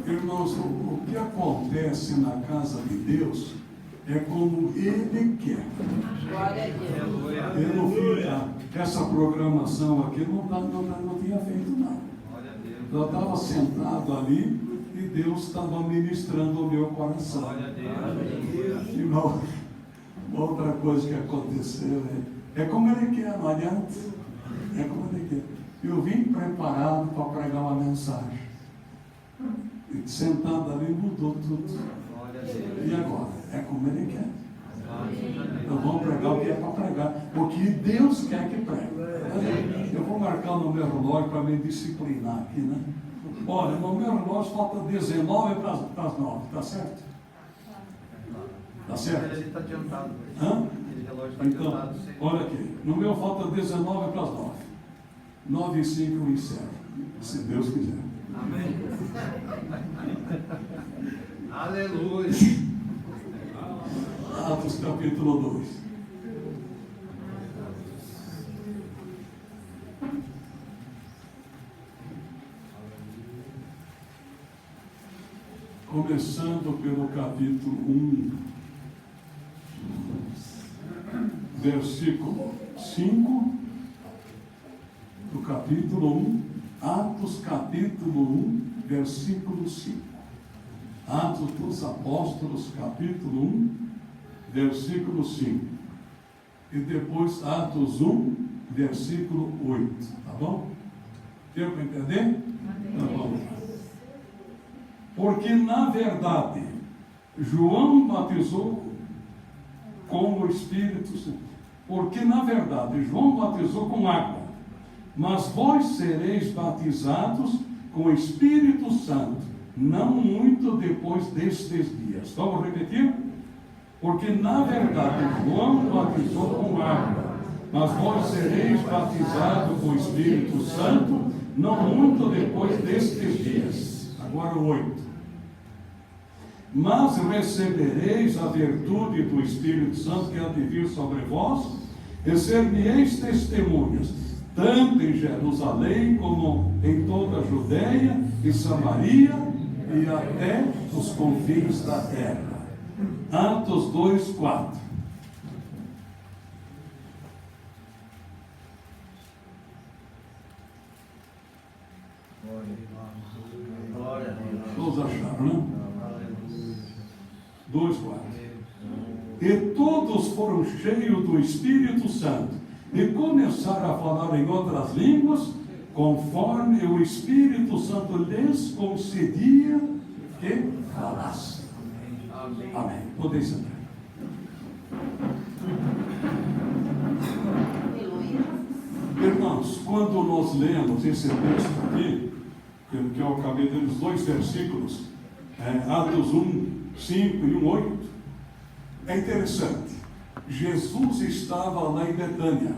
Irmãos, o que acontece na casa de Deus é como Ele quer. Glória a Deus. Ele não fica, essa programação aqui não tinha feito nada. Eu estava sentado ali e Deus estava ministrando o meu coração. Irmão, outra coisa que aconteceu é como Ele quer, não adianta. É como Ele quer. Eu vim preparado para pregar uma mensagem. E sentado ali mudou tudo. E agora? É como Ele quer. Então vamos pregar o que é para pregar. O que Deus quer que pregue. Eu vou marcar no meu relógio para me disciplinar aqui, né? Olha, no meu relógio falta 19 para as 9, tá certo? Tá certo? Ele está adiantado. Hã? Aquele relógio está Então, adiantado. olha aqui, no meu falta 19 para as 9. 9 e 5 eu encerro, se Deus quiser. Amém. Aleluia. Atos capítulo 2. Começando pelo capítulo 1, versículo 5, do capítulo 1, Atos capítulo 1, versículo 5. Atos dos Apóstolos, capítulo 1, versículo 5. E depois Atos 1, versículo 8. Tá bom? Deu para entender? Tá bom. Porque, na verdade, João batizou com o Espírito Santo. Porque, na verdade, João batizou com água. Mas vós sereis batizados com o Espírito Santo, não muito depois destes dias. Vamos repetir? Porque, na verdade, João batizou com água, mas vós sereis batizados com o Espírito Santo, não muito depois destes dias. Agora o 8. Mas recebereis a virtude do Espírito Santo que há de vir sobre vós, e ser-me-eis testemunhas, tanto em Jerusalém como em toda a Judeia e Samaria e até os confins da terra. Atos 2, 4. Glória a Deus. Todos acharam, né? 2, 4. E todos foram cheios do Espírito Santo e começaram a falar em outras línguas, conforme o Espírito Santo lhes concedia que falassem. Amém. Podem sentar. Irmãos, quando nós lemos esse texto aqui, que eu acabei de ler os 2 versículos, Atos 1, 5 e 1, 8, é interessante. Jesus estava lá em Betânia,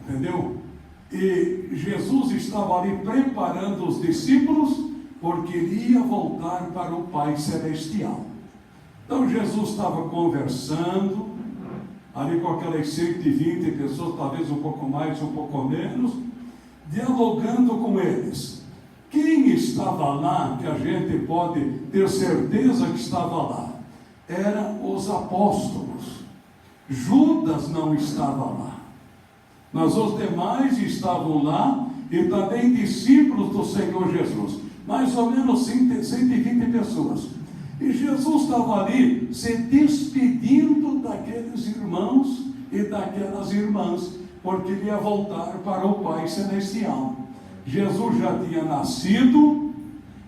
entendeu? E Jesus estava ali preparando os discípulos, porque iria voltar para o Pai Celestial. Então Jesus estava conversando ali com aquelas 120 pessoas, talvez um pouco mais, um pouco menos, dialogando com eles. Quem estava lá, que a gente pode ter certeza que estava lá, eram os apóstolos. Judas não estava lá, mas os demais estavam lá, e também discípulos do Senhor Jesus, mais ou menos 120 pessoas. E Jesus estava ali se despedindo daqueles irmãos e daquelas irmãs, porque ele ia voltar para o Pai Celestial. Jesus já tinha nascido,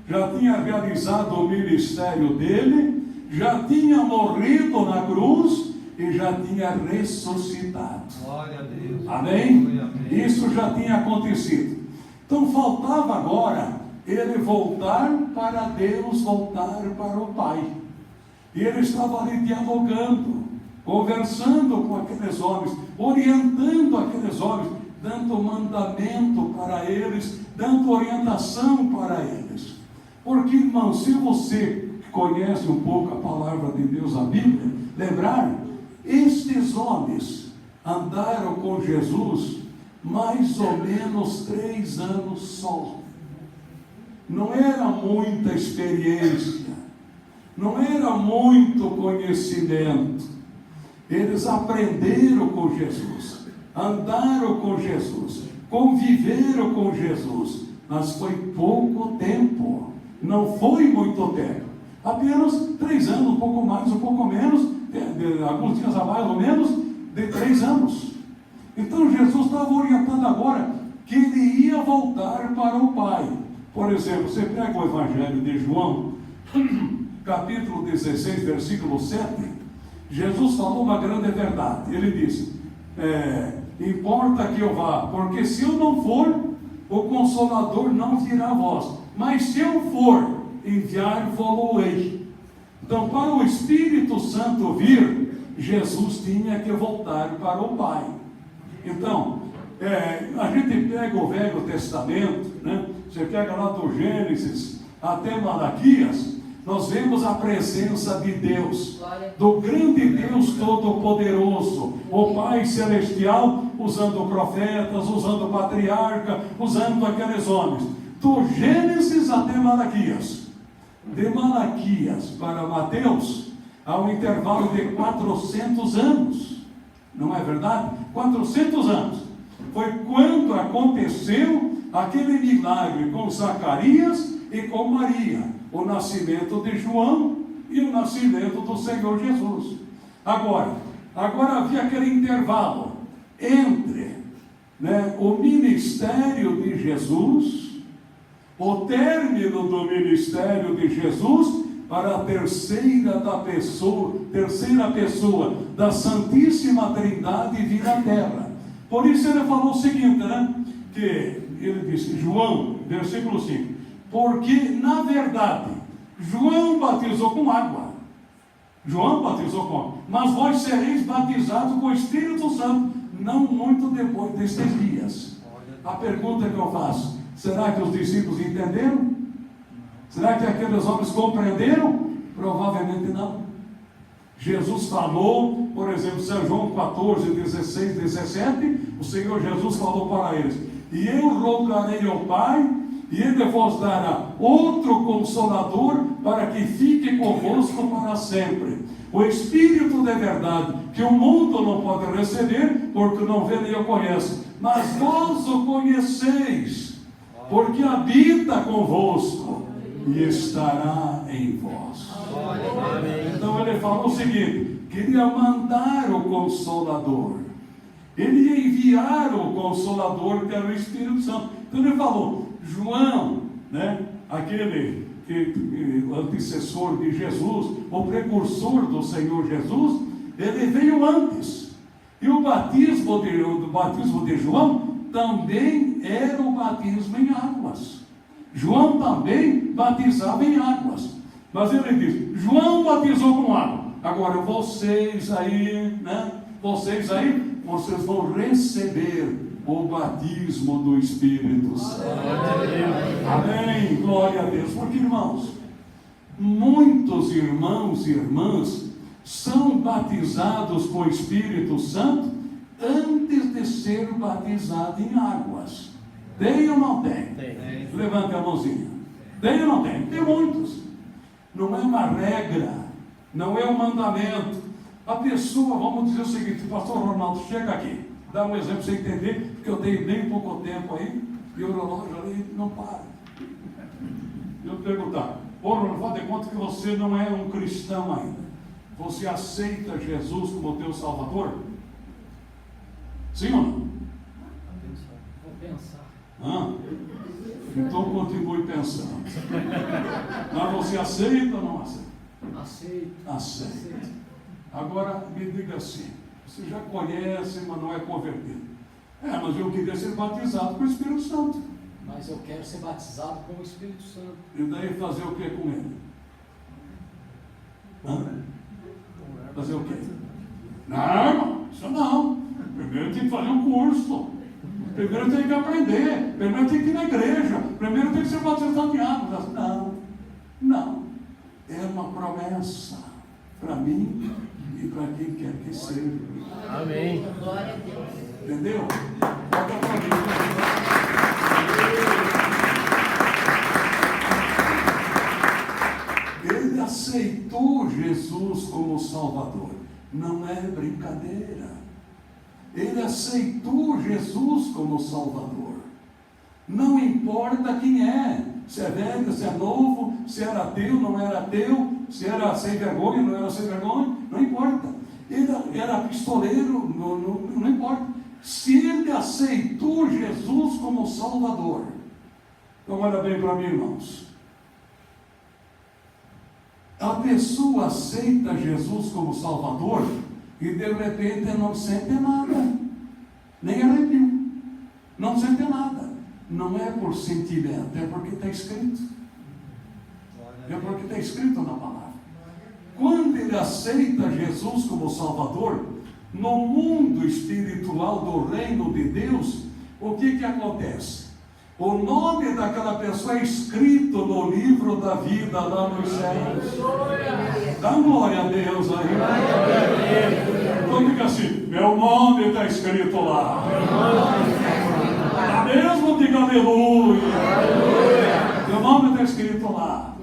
já tinha realizado o ministério dele, já tinha morrido na cruz e já tinha ressuscitado. Glória a Deus. Amém? Amém. Isso já tinha acontecido. Então faltava agora ele voltar para Deus, voltar para o Pai. E ele estava ali dialogando, conversando com aqueles homens, orientando aqueles homens, dando mandamento para eles, dando orientação para eles. Porque, irmão, se você conhece um pouco a palavra de Deus, a Bíblia, lembrar, estes homens andaram com Jesus mais ou menos 3 anos só. não era muita experiência, não era muito conhecimento. Eles aprenderam com Jesus, andaram com Jesus, conviveram com Jesus, mas foi pouco tempo, não foi muito tempo, apenas 3 anos, um pouco mais, um pouco menos, alguns dias a mais ou menos, de 3 anos. Então Jesus estava orientando agora que ele ia voltar para o Pai. Por exemplo, você pega o Evangelho de João, capítulo 16, versículo 7, Jesus falou uma grande verdade. Ele disse, importa que eu vá, porque se eu não for, o Consolador não virá a vós, mas se eu for, enviar-vos-ei. Então, para o Espírito Santo vir, Jesus tinha que voltar para o Pai. Então, a gente pega o Velho Testamento, né? Você pega lá do Gênesis até Malaquias, nós vemos a presença de Deus, do grande Deus Todo-Poderoso, o Pai Celestial, usando profetas, usando patriarca, usando aqueles homens, do Gênesis até Malaquias. De Malaquias para Mateus, há um intervalo de 400 anos, não é verdade? 400 anos, foi quando aconteceu aquele milagre com Zacarias e com Maria, o nascimento de João e o nascimento do Senhor Jesus. Agora havia aquele intervalo entre, o ministério de Jesus, o término do ministério de Jesus, para a terceira pessoa da Santíssima Trindade vir à terra. Por isso ele falou o seguinte, que ele disse, João, versículo 5, porque na verdade João batizou com água, mas vós sereis batizados com o Espírito Santo não muito depois destes dias. A pergunta que eu faço, será que os discípulos entenderam? Será que aqueles homens compreenderam? Provavelmente não. Jesus falou, por exemplo, São João 14, 16, 17, o Senhor Jesus falou para eles, e eu rogarei ao Pai, e Ele vos dará outro Consolador, para que fique convosco para sempre. O Espírito de verdade, que o mundo não pode receber, porque não vê nem o conhece, mas vós o conheceis, porque habita convosco e estará em vós. Então ele falou o seguinte, queria mandar o Consolador, ele ia enviar o Consolador, que era o Espírito Santo. Então ele falou, João, aquele o antecessor de Jesus, o precursor do Senhor Jesus, ele veio antes, e o batismo de João também era o batismo em águas. João também batizava em águas, mas ele diz, João batizou com água, agora vocês aí, vocês vão receber o batismo do Espírito Santo. Amém, glória a Deus. Porque, irmãos, muitos irmãos e irmãs são batizados com o Espírito Santo antes de ser batizado em águas. Tem ou não tem? Tem. Levante a mãozinha. Tem ou não tem? Tem muitos. Não é uma regra, não é um mandamento. A pessoa, vamos dizer o seguinte, pastor Ronaldo, chega aqui, dá um exemplo para você entender, porque eu tenho bem pouco tempo aí, e o relógio ali não para. Eu perguntar, Ronaldo, faz de conta que você não é um cristão ainda. Você aceita Jesus como teu Salvador? Sim ou não? Vou pensar. Então continue pensando. Mas você aceita ou não aceita? Aceita. Agora me diga assim, você já conhece, mas não é convertido. Mas eu queria ser batizado com o Espírito Santo. Mas eu quero ser batizado com o Espírito Santo. E daí fazer o que com ele? Fazer o quê? Não, irmão, isso não. Primeiro tem que fazer um curso. Primeiro tem que aprender. Primeiro tem que ir na igreja. Primeiro tem que ser batizado em água. Não. É uma promessa para mim e para quem quer que seja. Amém. Glória a Deus. Salvador. Não é brincadeira. Ele aceitou Jesus como Salvador. Não importa quem é, se é velho, se é novo, se era ateu, não era ateu, se era sem vergonha, não era sem vergonha, não importa. Ele era pistoleiro, não importa. Se ele aceitou Jesus como Salvador, então olha bem para mim, irmãos. A pessoa aceita Jesus como Salvador e de repente não sente nada, nem arrepio, não sente nada. Não é por sentimento, é porque está escrito. É porque está escrito na palavra. Quando ele aceita Jesus como Salvador, no mundo espiritual do reino de Deus, o que acontece? O nome daquela pessoa é escrito no livro da vida lá nos céus. Dá glória a Deus aí. Então diga assim: meu nome está escrito lá. Mesmo diga aleluia. Meu nome está escrito lá.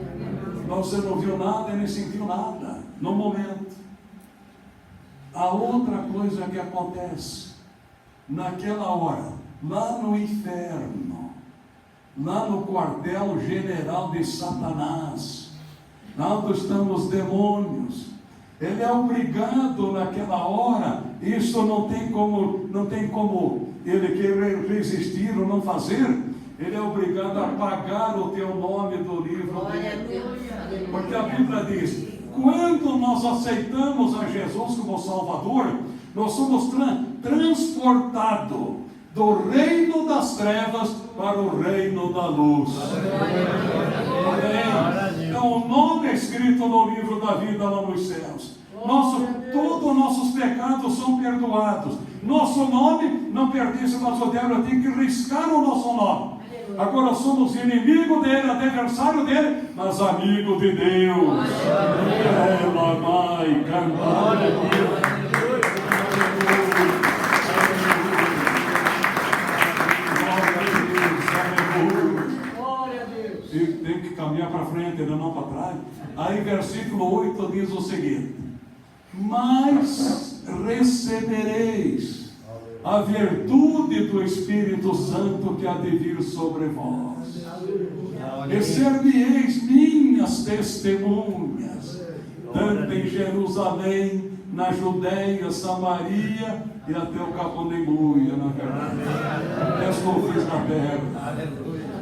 Você não viu nada e nem sentiu nada no momento. A outra coisa que acontece naquela hora, lá no inferno, lá no quartel general de Satanás, lá onde estão os demônios, ele é obrigado naquela hora. Isso não tem como ele querer resistir ou não fazer. Ele é obrigado a apagar o teu nome do livro dele. Porque a Bíblia diz: quando nós aceitamos a Jesus como Salvador, nós somos transportados do reino das trevas para o reino da luz. Amém? Então o nome é escrito no livro da vida lá nos céus. Todos os nossos pecados são perdoados. Nosso nome não pertence ao nosso diabo, tem que riscar o nosso nome. Agora somos inimigo dele, adversário dele, mas amigo de Deus. Ela vai cantar. Glória a Deus. Tem que caminhar para frente, não para trás. Aí versículo 8 diz o seguinte: mas recebereis a virtude do Espírito Santo que há de vir sobre vós, e ser-me-eis minhas testemunhas, tanto em Jerusalém, na Judéia, Samaria e até o Caponemuia, na verdade. É isso que eu fiz na terra.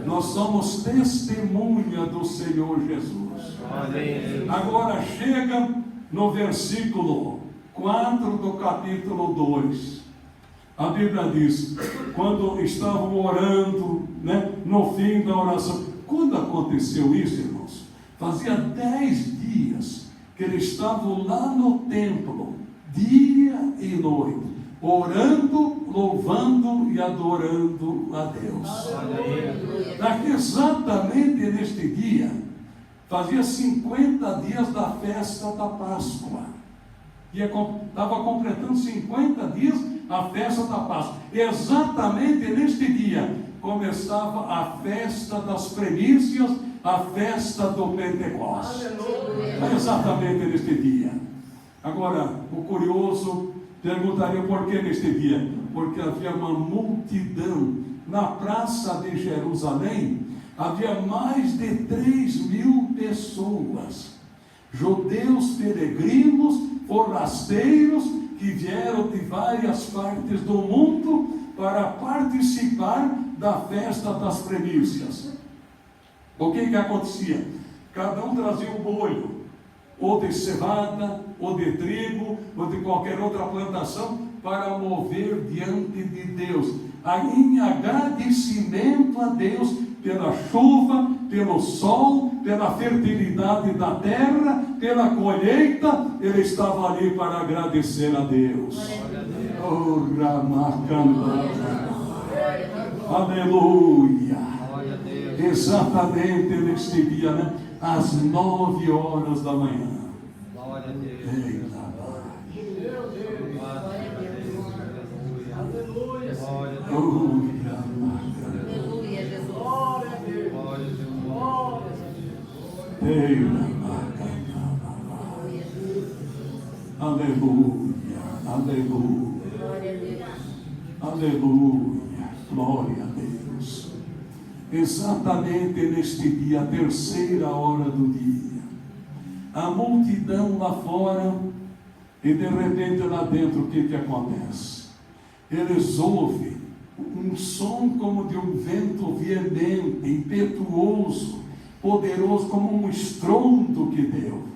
Nós somos testemunha do Senhor Jesus. Agora chega no versículo 4 do capítulo 2. A Bíblia diz: quando estavam orando, no fim da oração. Quando aconteceu isso, irmãos? Fazia 10 dias que eles estavam lá no templo, dia e noite, orando, louvando e adorando a Deus. Exatamente neste dia, fazia 50 dias da festa da Páscoa. Estava completando 50 dias a festa da Páscoa. Exatamente neste dia começava a festa das primícias, a festa do Pentecostes. Exatamente neste dia. Agora, o curioso perguntaria por que neste dia? Porque havia uma multidão na praça de Jerusalém. Havia mais de 3.000 pessoas, judeus peregrinos, forasteiros, que vieram de várias partes do mundo para participar da festa das primícias. O que acontecia? Cada um trazia um bolho, ou de cevada, ou de trigo, ou de qualquer outra plantação, para mover diante de Deus, em agradecimento a Deus pela chuva, pelo sol, pela fertilidade da terra, pela colheita. Ele estava ali para agradecer a Deus. Oh, aleluia. Exatamente neste dia, às 9 horas da manhã. Glória a Deus. Eita, Aleluia. Aleluia, Jesus. Glória a Deus. Glória a Deus. Glória a Deus. Aleluia, aleluia, aleluia, glória a Deus. Exatamente neste dia, a terceira hora do dia, a multidão lá fora, e de repente lá dentro, o que acontece? Eles ouvem um som como de um vento veemente, impetuoso, poderoso, como um estrondo que deu.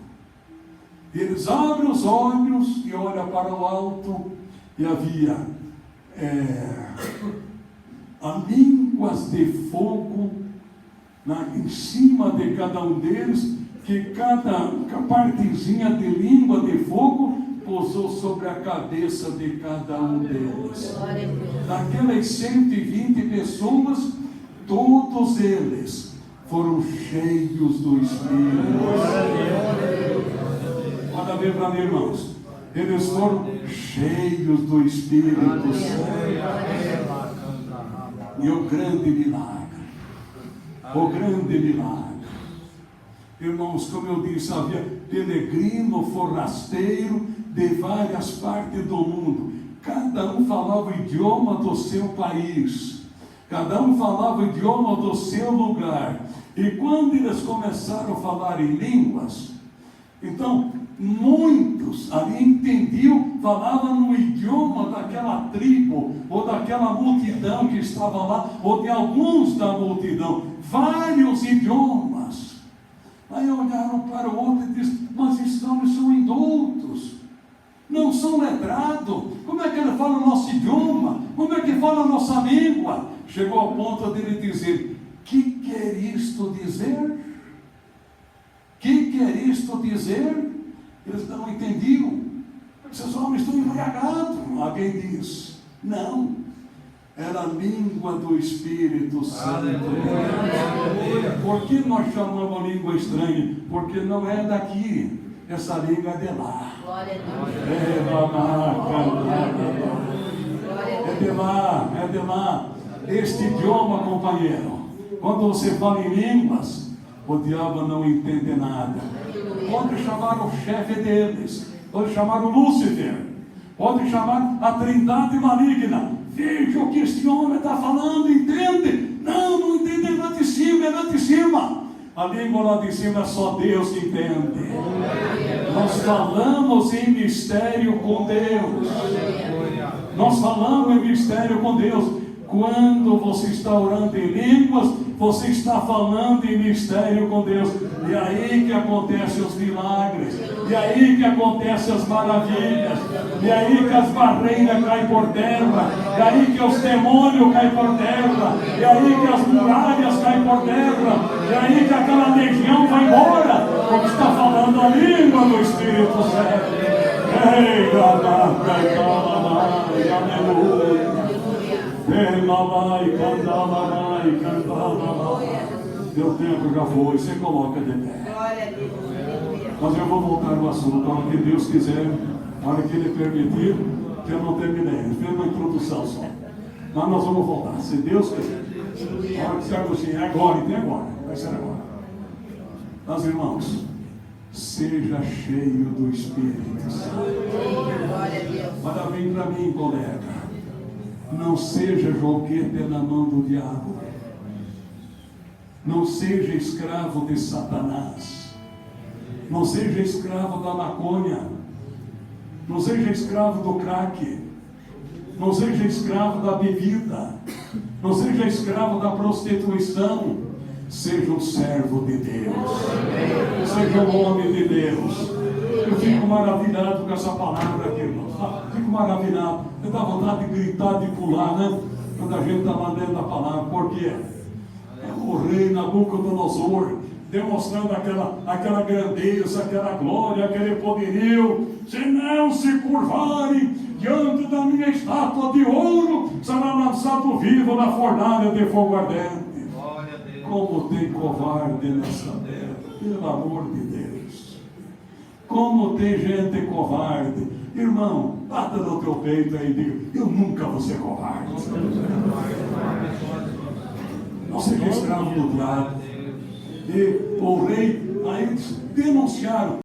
Eles abrem os olhos e olham para o alto, e havia línguas de fogo em cima de cada um deles, que cada partezinha de língua de fogo pousou sobre a cabeça de cada um deles. Daquelas 120 pessoas, todos eles foram cheios do Espírito. Olha bem para mim, irmãos. Eles foram cheios do Espírito Santo. E o grande milagre, irmãos, como eu disse, havia peregrino, forasteiro de várias partes do mundo. Cada um falava o idioma do seu país, cada um falava o idioma do seu lugar. E quando eles começaram a falar em línguas, então muitos ali entendiam, falavam no idioma daquela tribo, ou daquela multidão que estava lá, ou de alguns da multidão, vários idiomas. Aí olharam para o outro e disseram: mas esses homens são indoutos, não são letrados, como é que ele fala o nosso idioma? Como é que fala a nossa língua? Chegou ao ponto dele dizer: que quer isto dizer? Que quer isto dizer? Eles não entendiam. Esses homens estão embriagados. Alguém diz: não, era a língua do Espírito Santo. Por que nós chamamos a língua estranha? Porque não é daqui, essa língua é de lá. É de lá. Este idioma, companheiro, quando você fala em línguas, o diabo não entende nada. Pode chamar o chefe deles, pode chamar o Lúcifer, pode chamar a trindade maligna. Veja o que este homem está falando, entende? Não entende, é lá de cima, é lá de cima. A língua lá de cima é só Deus que entende. Nós falamos em mistério com Deus. Nós falamos em mistério com Deus. Quando você está orando em línguas, você está falando em mistério com Deus. E aí que acontecem os milagres. E aí que acontecem as maravilhas. E aí que as barreiras caem por terra. E aí que os demônios caem por terra. E aí que as muralhas caem por terra. E aí que aquela legião vai embora, porque está falando a língua do Espírito Santo. Aleluia. Meu tempo já foi, você coloca de pé. Mas eu vou voltar ao assunto, a hora que Deus quiser, a hora que Ele permitir, que eu não terminei, fiz uma introdução só. Mas nós vamos voltar, se Deus quiser. A hora que você assim, é agora, então é agora, vai ser agora. Mas irmãos, seja cheio do Espírito Santo. Olha bem para mim, colega. Não seja joguete na mão do diabo. Não seja escravo de Satanás. Não seja escravo da maconha. Não seja escravo do crack. Não seja escravo da bebida. Não seja escravo da prostituição. Seja um servo de Deus. Seja um homem de Deus. Eu fico maravilhado com essa palavra aqui, irmãos. Fico maravilhado. Eu dá vontade de gritar, de pular, né? Quando a gente está lá dentro da palavra. Por quê? É o rei Nabucodonosor demonstrando aquela grandeza, aquela glória, aquele poderio. Se não se curvarem diante da minha estátua de ouro, será lançado vivo na fornalha de fogo ardente. Como tem covarde nessa terra, pelo amor de Deus. Como tem gente covarde. Irmão, bata no teu peito aí e diga: eu nunca vou ser covarde. Não seja escravo do diabo. E o rei, aí denunciaram